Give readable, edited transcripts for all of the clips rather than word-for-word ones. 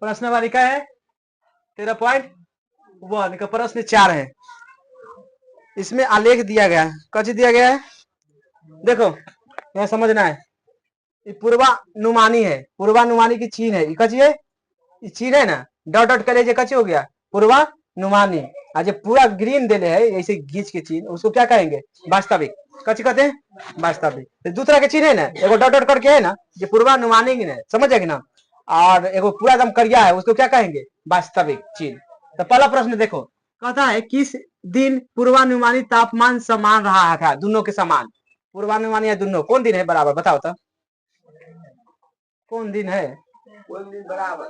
प्रश्न वारिका है 13.1 का प्रश्न 4 है। इसमें आलेख दिया गया है, कच दिया गया है, देखो यह समझना है। ये पूर्वानुमानी है, पूर्वानुमानी की चीन है, कच ये चीन है ना, डॉट डॉट करे कच हो गया पूर्वानुमानी। आज ये पूरा ग्रीन देले है ऐसे घींच के चीन, उसको क्या कहेंगे? वास्तविक। कच कहते हैं वास्तविक। तो दूसरा के चीन है ना, एगो डॉट डॉट करके है ना, ये पूर्वानुमानी है, समझ जाएगी ना। और एगो पूरा एकदम करिया है, उसको क्या कहेंगे? वास्तविक चीन। तो पहला प्रश्न देखो, कहता है किस दिन पूर्वानुमानित तापमान समान रहा था, दोनों के समान। पूर्वानुमानी है दोनों, कौन दिन है बराबर? बताओ तो कौन दिन है? कौन दिन बराबर?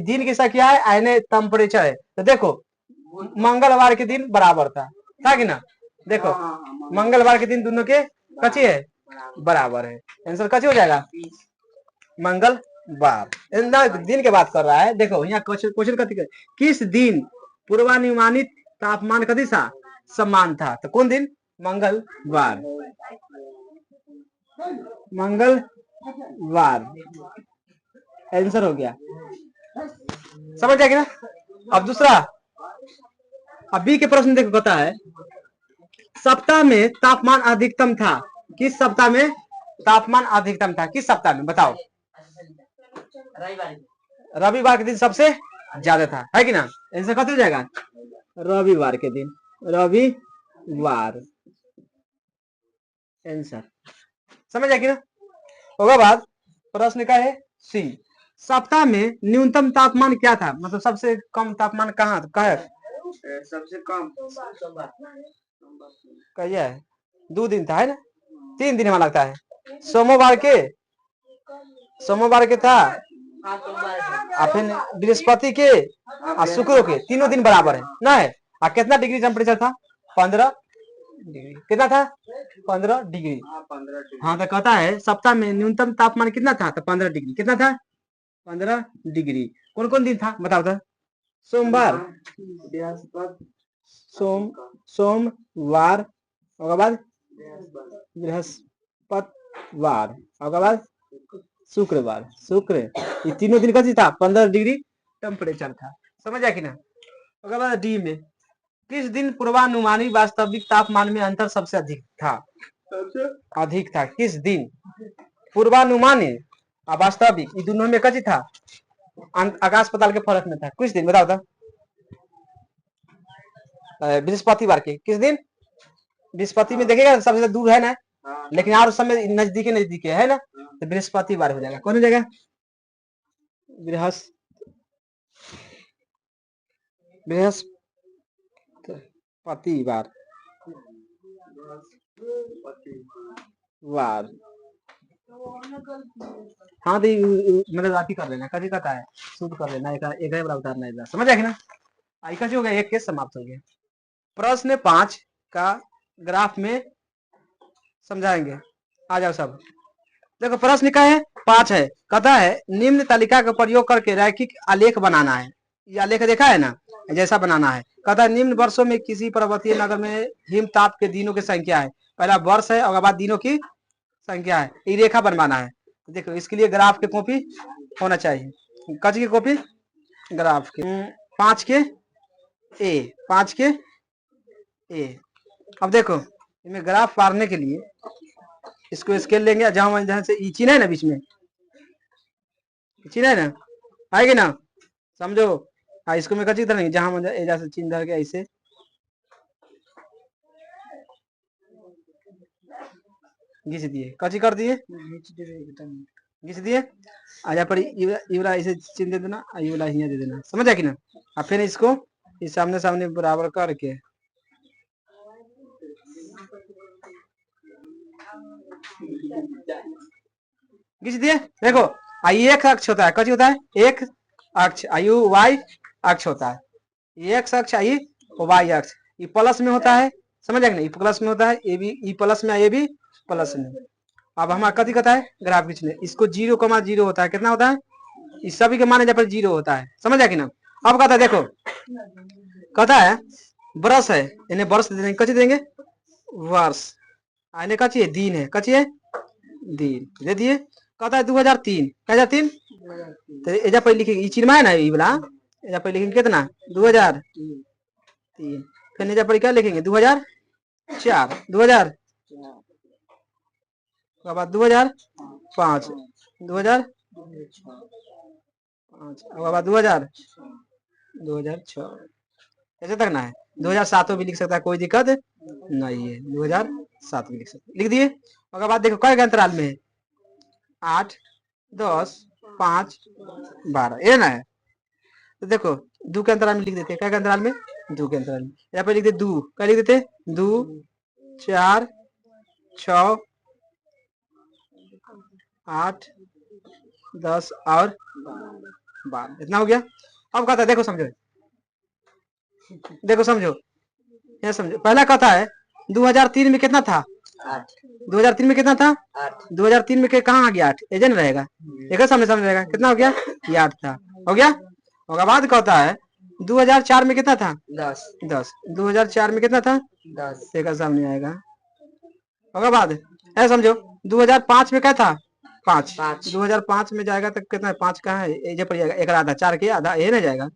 दिन की संख्या है, आने टेम्परेचर है। तो देखो मंगलवार के दिन बराबर था कि ना? देखो मंगलवार के दिन दोनों के कची है, बराबर है। आंसर कची हो जाएगा? मंगलवार। दिन के बात कर रहा है। देखो यहाँ क्वेश्चन कथी है, किस दिन पूर्वानुमानित तापमान कथी था? समान था। तो कौन दिन? मंगलवार। मंगलवार आंसर हो गया, समझ जाएगी ना। अब दूसरा, अब बी के प्रश्न देखो, कहता है सप्ताह में तापमान अधिकतम था, किस सप्ताह में तापमान अधिकतम था? किस सप्ताह में बताओ? रविवार के दिन सबसे ज्यादा था, है कि ना? आंसर कथी हो जाएगा? रविवार के दिन, रविवार आंसर। समझ जाएगी ना। होगा बाद प्रश्न का है सी, सप्ताह में न्यूनतम तापमान क्या था? मतलब सबसे कम तापमान कहाँ है? सबसे कम कहिए है 2 दिन था, है ना? 3 दिन में लगता है। सोमवार के था, फिर बृहस्पति के और शुक्र के, तीनों दिन बराबर है ना है। और कितना डिग्री टेम्परेचर था? 15 डिग्री। कितना था? 15 डिग्री। हाँ तो कहता है सप्ताह में न्यूनतम तापमान कितना था? तो 15 डिग्री। कितना था? 15 डिग्री। कौन कौन दिन था बताओ तो? सोमवार, सोमवार, उसके बाद बृहस्पतिवार, उसके बाद शुक्रवार। ये तीनों दिन का था, 15 डिग्री टेम्परेचर था। समझ आया कि ना। उसके बाद डी में, किस दिन पूर्वानुमानित वास्तविक तापमान में अंतर सबसे अधिक था? किस दिन पूर्वानुमानित और वास्तविक ये दोनों में कची था? आकाश पाताल के फर्क में था। किस दिन बताओ तो? बृहस्पतिवार के। किस दिन? बृहस्पति में देखिएगा सबसे दूर है ना, लेकिन और समय नजदीक है ना, तो बृहस्पतिवार हो जाएगा। कौन हो जाएगा? बृहस्पतिवार वार। हाँ तो मतलब आप ही कर लेना, कभी कहता है शुद्ध कर लेना, एक बड़ा उतारना है। समझ आएगी ना। आई कैसे हो गया? एक केस समाप्त हो गया। प्रश्न 5 का ग्राफ में समझाएंगे। आ जाओ सब। देखो प्रश्न का है 5 है, कहता है निम्न तालिका का प्रयोग करके रैखिक आलेख बनाना है। ये आलेख देखा है ना, जैसा बनाना है। कहता है निम्न वर्षों में किसी पर्वतीय नगर में हिमताप के दिनों की संख्या है। पहला वर्ष है और बाद दिनों की संख्या है। ये रेखा बनवाना है। देखो इसके लिए ग्राफ के कॉपी होना चाहिए, कच की कॉपी, ग्राफ के 5 के ए। अब देखो इनमें ग्राफ मारने के लिए इसको स्केल लेंगे, जहां से ई चिन्ह है ना, बीच में चिन्ह है ना, आएगी ना, समझो। हाँ इसको मैं कची तरह जहां से चिन्ह धर के ऐसे घिस दिए, कची कर दिए, घिस दिए। आजा पर इवला ऐसे चिन्ह दे देना, इवला यहाँ दे देना। समझ आया कि ना। और फिर इसको इस सामने बराबर करके घिस दिए। देखो एक अक्ष होता है, कची होता है? एक अक्ष, आयु वाई अक्ष होता है। एक्स अक्ष, आई वाई अक्ष। ये प्लस में होता है, समझ आएगा ना, ये प्लस में होता है, ये भी ई प्लस में, ये भी प्लस में। अब हमारा कथी कहता है? ग्राफ खींचने। इसको 0,0 होता है। कितना होता है? इस सभी के माने जब 0 होता है। समझ आया कि ना। अब कहता है देखो, कहता है वर्ष है, इन्हें वर्ष देंगे, कची देंगे? वर्ष। इन्हें कची है? दिन है, कची है? दिन दे दिए। कहता है 2003 2003 तो एजा पर लिखेंगे चिन्ह है ना ये वाला एजा पर लिखेंगे कितना 2003 फिर एजा पर क्या लिखेंगे 2004 2000 उसके बाद 2005 2005 उसके बाद 2006 ऐसे तक ना है 2007 भी लिख सकता है कोई दिक्कत नहीं है 2007 भी लिख सकते लिख दिए उसके बाद देखो कई अंतराल में है 8 10 5 12 ये ना है तो देखो 2 के अंतराल में लिख देते हैं क्या के अंतराल में 2 के अंतराल में यहाँ पे लिख देते 2 क्या लिख देते 2 4 6 8 10 और 12 इतना हो गया अब कहता है देखो समझो ये समझो पहला कहता है 2003 में कितना था 2003 में कितना था 2003 में कहाँ आ गया 8 एजेंट रहेगा एक सामने रहेगा कितना हो गया ये 8 था हो गया उसके बाद कहता है 2004 में कितना था 10 2004 में कितना था 10 एक सामने आएगा उसके बाद ऐसा समझो 2005 में क्या था 5 2005 में जाएगा तो कितना 5 कहाँ है ये पर जाएगा एक आधा 4 के आधा ये ना जाएगा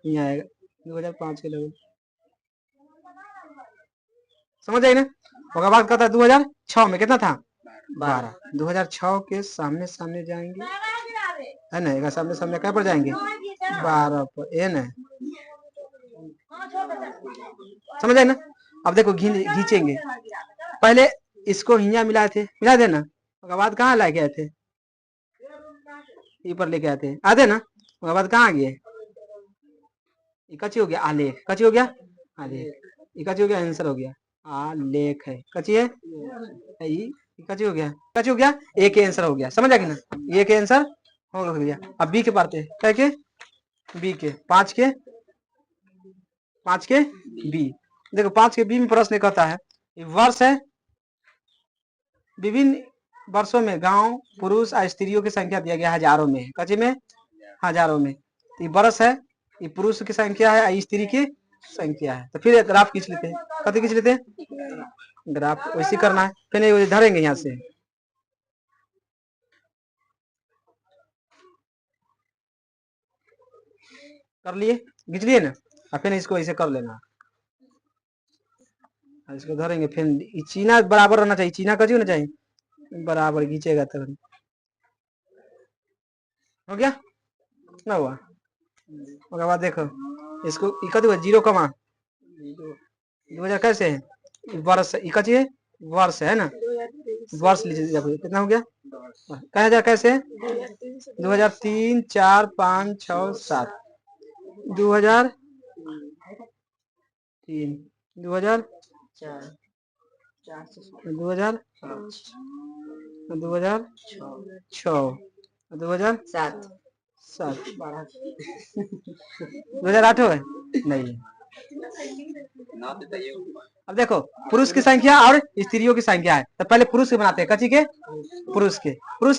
यहाँ आएगा 2005 के लेवल समझ आई ना उसके बाद कहता है 2006 में कितना था 12 2006 के सामने सामने जाएंगे है ना सामने क्या पर जाएंगे 12 पर ये ना समझ आई ना अब देखो खींचेंगे पहले इसको हिया मिला दे ना उसके बाद कहाँ लाके आए थे पर लेके आते आते ना उसके बाद कहाँ गए कच्ची हो गया आलेख कच्ची हो गया आलेख कच्ची हो गया आंसर हो गया आलेख है कच्ची है कच्ची हो गया एक आंसर हो गया समझ आ गया ना एक आंसर हो गया अब बी के पढ़ते क्या के बी के 5 के बी देखो 5 के बी में प्रश्न कहता है वर्ष है विभिन्न वर्षों में गांव पुरुष और स्त्रियों की संख्या दिया गया हजारों में कच्चे में हजारों में तो वर्ष है ये पुरुष की संख्या है स्त्री की संख्या है तो फिर ग्राफ खींच लेते हैं कति खींच लेते हैं ग्राफ वैसे करना है फिर धरेंगे यहाँ से कर लिए खींच लिए ना और फिर इसको ऐसे कर लेना इसको धरेंगे फिर चीना बराबर रहना चाहिए चीना कच्ची होना चाहिए बराबर खींचेगा तो हो गया ना हुआ उसके बाद देखो इसको कति हुआ 0 कमा 2000 कैसे है वर्ष कच्ची है वर्ष है ना वर्ष लीजिए कितना हो गया कह हजार कैसे 2003 4 5 6 7 2003 2000 2000 2006 2007 2008 है नहीं अब देखो पुरुष की संख्या और स्त्रियों की संख्या है तो पहले पुरुष के बनाते हैं कच्ची के पुरुष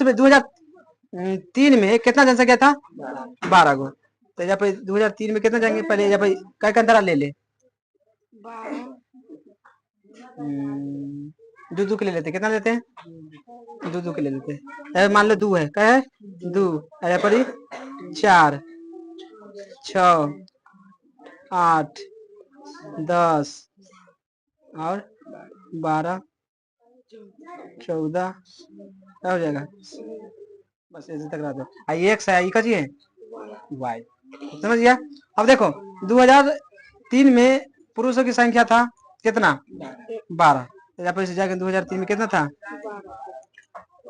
में 2003 में कितना जनसंख्या था 12 गो तो जब 2003 में कितना जाएंगे पहले जब क्या अंतराल ले ले 2 के ले लेते कितना लेते हैं 2 के ले लेते हैं मान लो 2 है क्या है 2 पर 4 6 8 10 और 12 14 क्या हो जाएगा बस ऐसे तक रहा था एक्स है कची है वाई समझ गया अब देखो 2003 में पुरुषों की संख्या था कितना 12 से जाकर 2003 में कितना था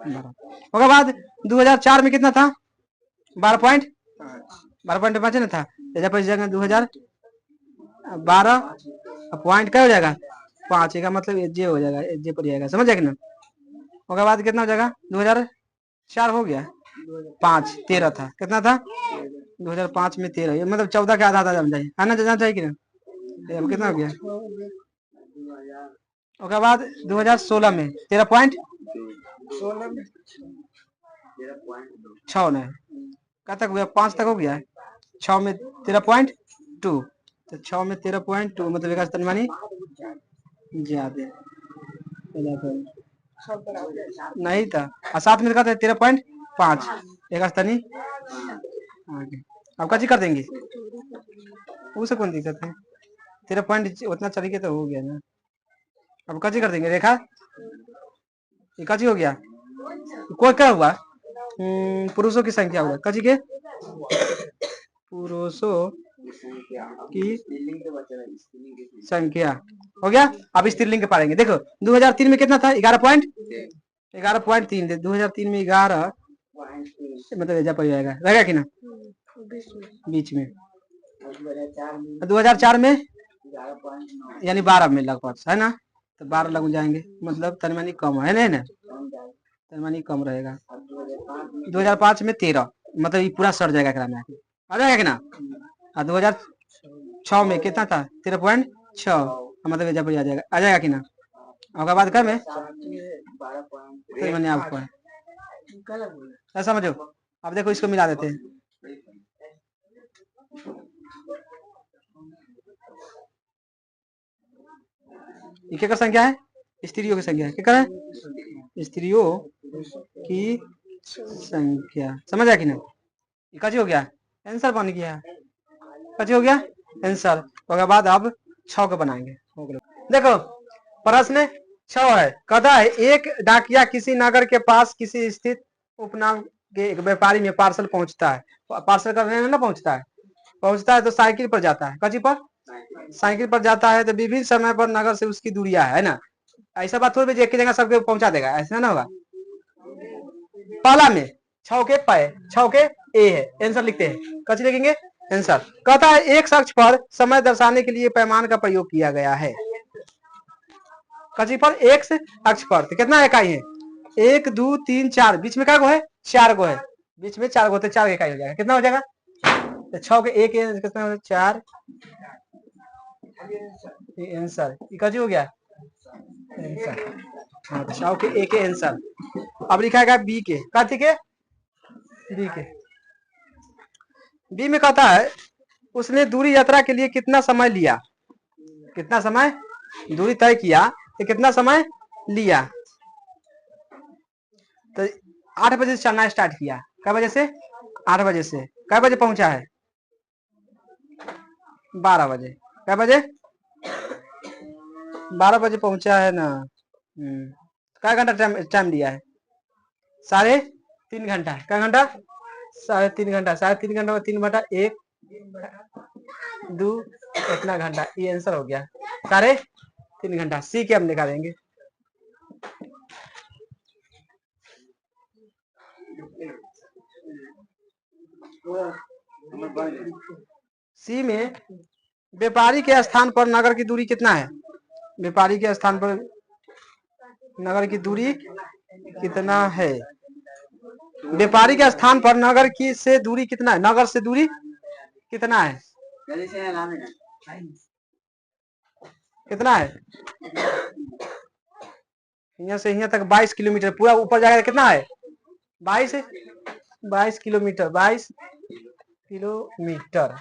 12 उसके बाद 2004 में कितना था 12.5 ना था जाकर 2012 पॉइंट क्या हो जाएगा 5 का मतलब जे हो जाएगा जे पर जाएगा समझ जाएगा ना उसके बाद कितना हो जाएगा 2004 हो गया 5 13 था कितना था 2005 में 13 मतलब 14 के आधा जम जाए आना जाना चाहिए कि ना अब कितना हो गया उसके बाद 2016 में 13.6 नहीं क्या तक हुआ 5 तक हो गया 6 में 13.2 तो 6 में 13.2 मतलब विकास तनमानी ज्यादा नहीं था और 7 में कहते 13.3 5 एक स्थानी आगे। अब काची कर देंगे, उसे कौन दिक्कत है, तेरा पॉइंट उतना चल के तो हो गया ना। अब काची कर देंगे रेखा, ये काची हो गया, कोई क्या हुआ, पुरुषों की संख्या हुआ काची के, पुरुषों की संख्या हो गया। अब स्त्रीलिंग के पढ़ेंगे। देखो 2003 में कितना था, 11.3 थे। 2003 में 11 मतलब एजा पर जाएगा, रहेगा कि ना बीच में। 2004 में यानी 12 में लगभग है ना, तो 12 लग जाएंगे, मतलब तनमानी कम है नहीं ना, तनमानी कम रहेगा। 2005 में 13 मतलब ये पूरा सड़ जाएगा, कराना आ जाएगा कि ना। और 2006 में कितना था, 13.6 मतलब एजा पर आ जाएगा कि ना। उसके बाद कम है तो मैंने आपको है समझो। अब देखो इसको मिला देते हैं, ये क्या संख्या है, स्त्रियों की संख्या है, क्या कर स्त्रियों की संख्या, समझ आया कि नहीं। ये काची हो गया, आंसर बन गया, काची हो गया आंसर। उसके बाद अब 6 को बनाएंगे। देखो प्रश्न 6 है, कहता है एक डाकिया किसी नगर के पास किसी स्थित उपनाम के एक व्यापारी में पार्सल पहुंचता है, पार्सल करने में ना पहुंचता है तो साइकिल पर जाता है, कची पर साइकिल पर जाता है, तो विभिन्न समय पर नगर से उसकी दूरियां है ना। ऐसा बात थोड़ी एक ही जगह सबके पहुंचा देगा, ऐसा ना होगा। पहला में 6 के पे 6 के ए है, आंसर लिखते हैं, कची लिखेंगे आंसर। कहता है एक अक्ष पर समय दर्शाने के लिए पैमान का प्रयोग किया गया है, कची पर एक अक्ष पर, तो कितना इकाई है, 1 2 3 4, बीच में क्या गो है 4 गो है, बीच में 4 गो, तो 4 इकाई हो जाएगा, कितना हो जाएगा, तो 6 के एक कितना हो 4 आंसर, कची हो गया आंसर। हाँ तो 6 के ए के आंसर। अब लिखा गया बी के, कथी के बी के, बी में कहता है उसने दूरी यात्रा के लिए कितना समय लिया, कितना समय दूरी तय किया तो कितना समय लिया, तो 8 बजे से चलना स्टार्ट किया, कै बजे से 8 बजे से, कै बजे पहुंचा है 12 बजे, कै बजे 12 बजे पहुंचा है ना। कै घंटा टाइम लिया है, 3.5 घंटा, कै घंटा 3.5 घंटा, 3.5 घंटा में 3 बटा 1 2 इतना घंटा, ये आंसर हो गया 3.5 घंटा। सी के हम निकालेंगे, सी में व्यापारी के स्थान पर नगर की दूरी कितना है, व्यापारी के स्थान पर नगर की दूरी कितना है, व्यापारी के स्थान पर नगर की से दूरी कितना है, नगर से दूरी कितना है, कितना है, यहाँ से यहाँ तक 22 किलोमीटर, पूरा ऊपर जाएगा कितना है 22 किलोमीटर, 22 किलोमीटर।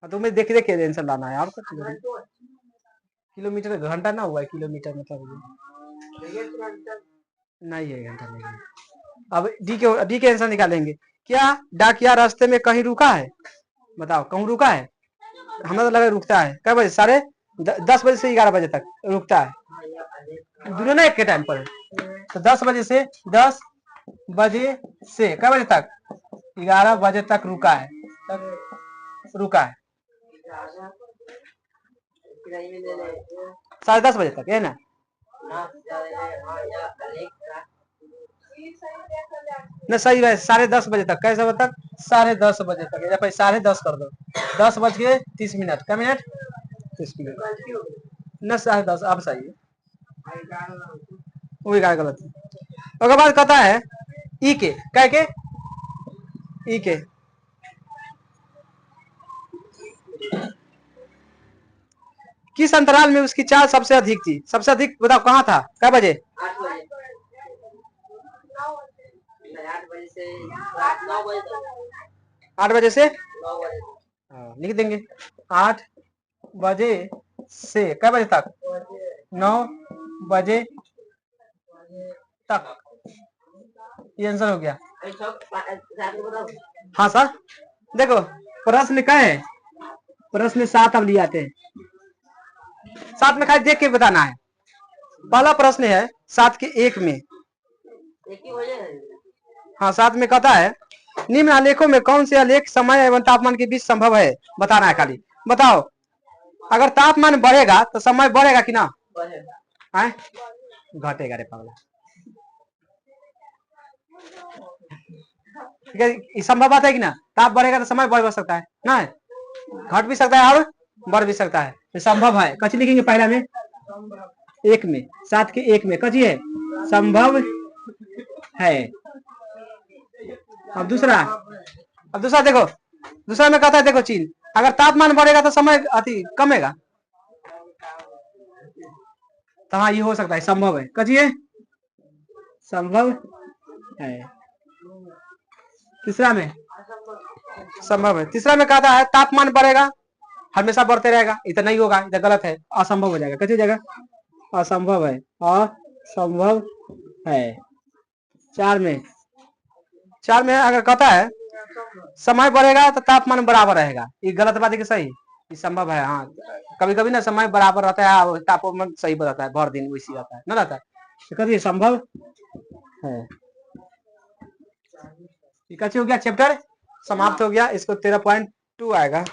तुम्हें देख देख के आंसर लाना है आपको, किलोमीटर घंटा ना हुआ है, किलोमीटर मतलब नहीं है घंटा नहीं है। अब डी के आंसर निकालेंगे, क्या डाकिया रास्ते में कहीं रुका है, बताओ कहूँ रुका है, हमें तो लगा रुकता है, कै बजे 10:30 बजे से 11 बजे तक रुकता है, दोनों ना एक के टाइम पर, तो 10 बजे से कै बजे तक 11 बजे तक रुका है, रुका है 10:30 बजे तक है ना। न सही है 10:30 बजे तक, कैसे बजे तक 10:30 बजे तक, या फिर 10:30 कर दो, 10:30 क्या मिनट 30 मिनट न 10:30, अब सही है, वही क्या गलत है। उसके बाद कहता है ई के, क्या के ई के, किस अंतराल में उसकी चाल सबसे अधिक थी, सबसे अधिक बताओ कहाँ था, क्या बजे 8 बजे से लिख देंगे 8 बजे से कै बजे तक 9 बजे तक, ये आंसर हो गया। हाँ सर, देखो प्रश्न क्या है, प्रश्न 7 अब लिए आते हैं। 7 में खाली देख के बताना है। पहला प्रश्न है 7 के 1 में। हाँ 7 में कहता है निम्न आलेखों में कौन से आलेख समय एवं तापमान के बीच संभव है, बताना है खाली। बताओ, अगर तापमान बढ़ेगा तो समय बढ़ेगा कि ना? है घटेगा रे पागला। ठीक है, ये संभव बात है कि ना? ताप बढ़ेगा तो समय बढ़ सकता है ना, घट भी सकता है और बढ़ भी सकता है, तो संभव है। कच्ची लिखेंगे पहला में 1 में, 7 के 1 में कच्ची है संभव है। अब दूसरा देखो, दूसरा में कहता है देखो चीज, अगर तापमान बढ़ेगा तो समय अति कमेगा, तो हाँ ये हो सकता है, संभव है। कहिए संभव है। तीसरा में संभव है। तीसरा में कहता है तापमान बढ़ेगा, हमेशा बढ़ते रहेगा, इतना नहीं होगा, इतना गलत है, असंभव हो जाएगा। कैसे जाएगा? असंभव है, असंभव है। 4 में अगर कहता है समय बढ़ेगा तो तापमान बराबर रहेगा, ये गलत बात है कि सही? ये संभव है। हाँ कभी कभी ना समय बराबर रहता है, तापमान सही बताता है, भर दिन वैसी रहता है ना, रहता है, तो कभी संभव है। ठीक है, हो गया, चैप्टर समाप्त हो गया। इसको 13.2 आएगा।